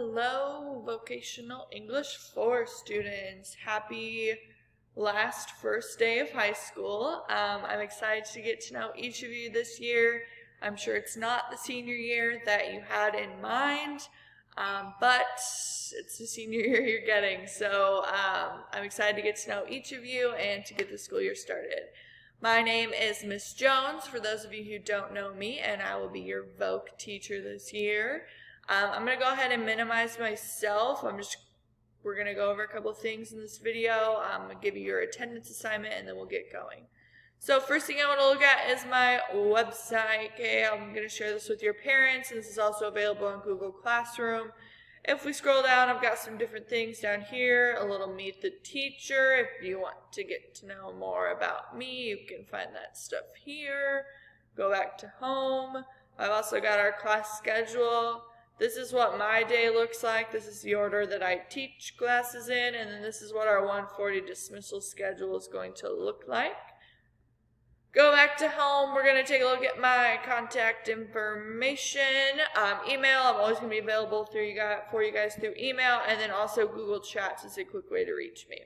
Hello, Vocational English 4 students. Happy last first day of high school. I'm excited to get to know each of you this year. I'm sure it's not the senior year that you had in mind, but it's the senior year you're getting. So I'm excited to get to know each of you and to get the school year started. My name is Miss Jones, for those of you who don't know me, and I will be your Voc teacher this year. I'm going to go ahead and minimize myself. We're going to go over a couple things in this video. I'm going to give you your attendance assignment and then we'll get going. So first thing I want to look at is my website. Okay, I'm going to share this with your parents, and this is also available on Google Classroom. If we scroll down, I've got some different things down here. A little Meet the Teacher. If you want to get to know more about me, you can find that stuff here. Go back to home. I've also got our class schedule. This is what my day looks like. This is the order that I teach classes in, and then this is what our 1:40 dismissal schedule is going to look like. Go back to home. We're going to take a look at my contact information. Email, I'm always going to be available for you guys through email, and then also Google Chats is a quick way to reach me.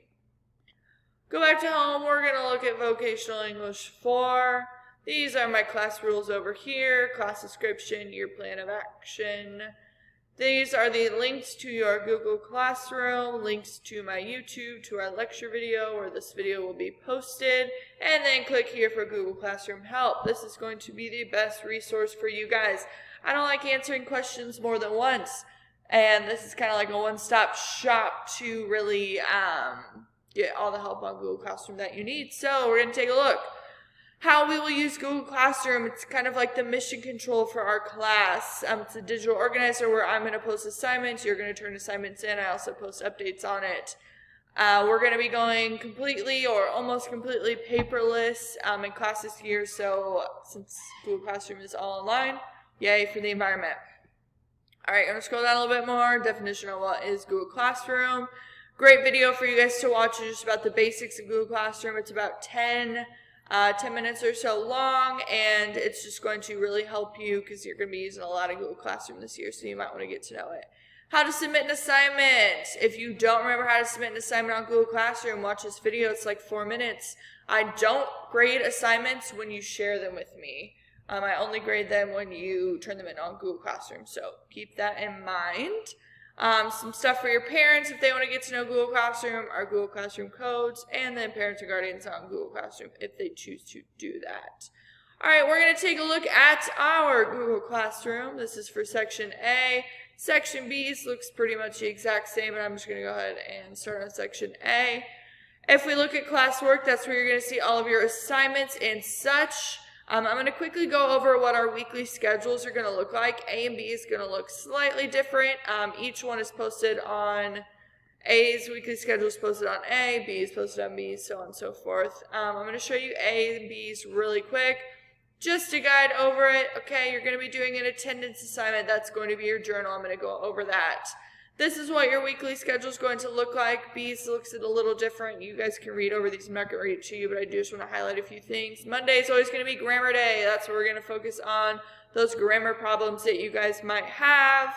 Go back to home. We're going to look at Vocational English 4. These are my class rules over here, class description, your plan of action. These are the links to your Google Classroom, links to my YouTube, to our lecture video where this video will be posted, and then click here for Google Classroom Help. This is going to be the best resource for you guys. I don't like answering questions more than once, and this is kind of like a one-stop shop to really get all the help on Google Classroom that you need. So we're going to take a look. How we will use Google Classroom, it's kind of like the mission control for our class. It's a digital organizer where I'm going to post assignments, you're going to turn assignments in, I also post updates on it. We're going to be going completely or almost completely paperless in class this year, so since Google Classroom is all online, yay for the environment. Alright, I'm going to scroll down a little bit more. Definition of what is Google Classroom. Great video for you guys to watch. It's just about the basics of Google Classroom. It's about 10 minutes or so long, and it's just going to really help you because you're going to be using a lot of Google Classroom this year, so you might want to get to know it. How to submit an assignment. If you don't remember how to submit an assignment on Google Classroom, watch this video. It's like 4 minutes. I don't grade assignments when you share them with me. I only grade them when you turn them in on Google Classroom, so keep that in mind. Some stuff for your parents if they want to get to know Google Classroom, our Google Classroom codes, and then parents and guardians on Google Classroom if they choose to do that. Alright, we're going to take a look at our Google Classroom. This is for Section A. Section B looks pretty much the exact same, and I'm just going to go ahead and start on Section A. If we look at classwork, that's where you're going to see all of your assignments and such. I'm going to quickly go over what our weekly schedules are going to look like. A and B is going to look slightly different. Each one is posted on A's weekly schedule is posted on A, B is posted on B, so on and so forth. I'm going to show you A and B's really quick just to guide over it. Okay, you're going to be doing an attendance assignment. That's going to be your journal. I'm going to go over that. This is what your weekly schedule is going to look like. B's looks a little different. You guys can read over these. I'm not going to read it to you, but I do just want to highlight a few things. Monday is always going to be grammar day. That's where we're going to focus on those grammar problems that you guys might have.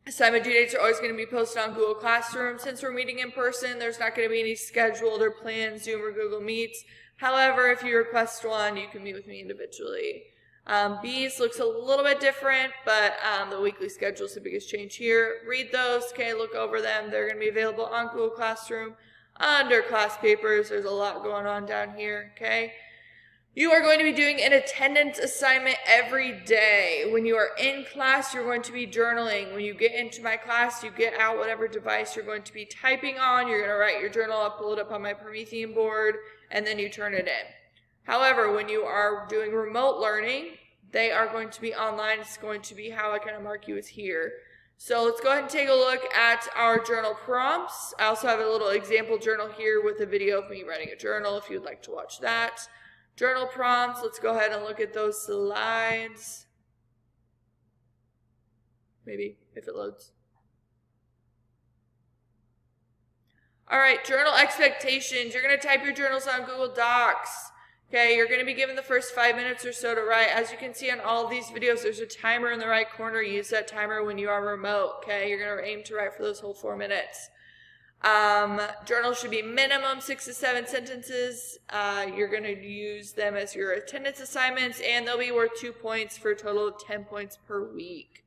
Assignment due dates are always going to be posted on Google Classroom. Since we're meeting in person, there's not going to be any scheduled or planned Zoom or Google Meets. However, if you request one, you can meet with me individually. B's looks a little bit different, but the weekly schedule is the biggest change here. Read those, okay, look over them. They're going to be available on Google Classroom under class papers. There's a lot going on down here, okay? You are going to be doing an attendance assignment every day. When you are in class, you're going to be journaling. When you get into my class, you get out whatever device you're going to be typing on. You're going to write your journal up, pull it up on my Promethean board, and then you turn it in. However, when you are doing remote learning, they are going to be online. It's going to be how I kind of mark you as here. So let's go ahead and take a look at our journal prompts. I also have a little example journal here with a video of me writing a journal if you'd like to watch that. Journal prompts, let's go ahead and look at those slides. Maybe, if it loads. Alright, journal expectations. You're going to type your journals on Google Docs. Okay, you're going to be given the first 5 minutes or so to write. As you can see on all of these videos, there's a timer in the right corner. Use that timer when you are remote. Okay, you're going to aim to write for those whole 4 minutes. Journals should be minimum 6 to 7 sentences. You're going to use them as your attendance assignments, and they'll be worth 2 points for a total of 10 points per week.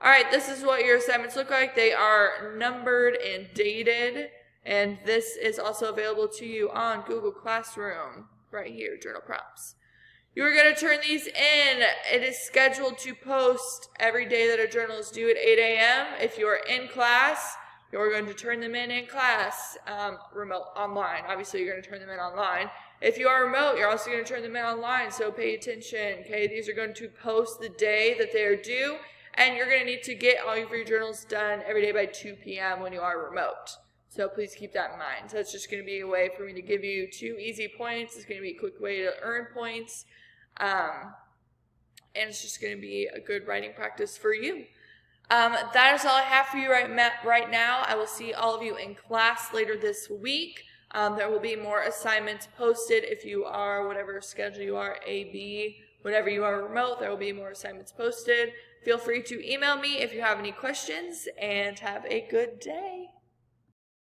All right, this is what your assignments look like. They are numbered and dated, and this is also available to you on Google Classroom. Right here, journal prompts. You are going to turn these in. It is scheduled to post every day that a journal is due at 8 a.m. If you are in class, you're going to turn them in class, remote, online. Obviously, you're going to turn them in online. If you are remote, you're also going to turn them in online, so pay attention. Okay, these are going to post the day that they are due, and you're going to need to get all of your journals done every day by 2 p.m. when you are remote. So please keep that in mind. So it's just going to be a way for me to give you 2 easy points. It's going to be a quick way to earn points. And it's just going to be a good writing practice for you. That is all I have for you right now. I will see all of you in class later this week. There will be more assignments posted if you are, whatever schedule you are, AB, whatever you are remote, there will be more assignments posted. Feel free to email me if you have any questions, and have a good day.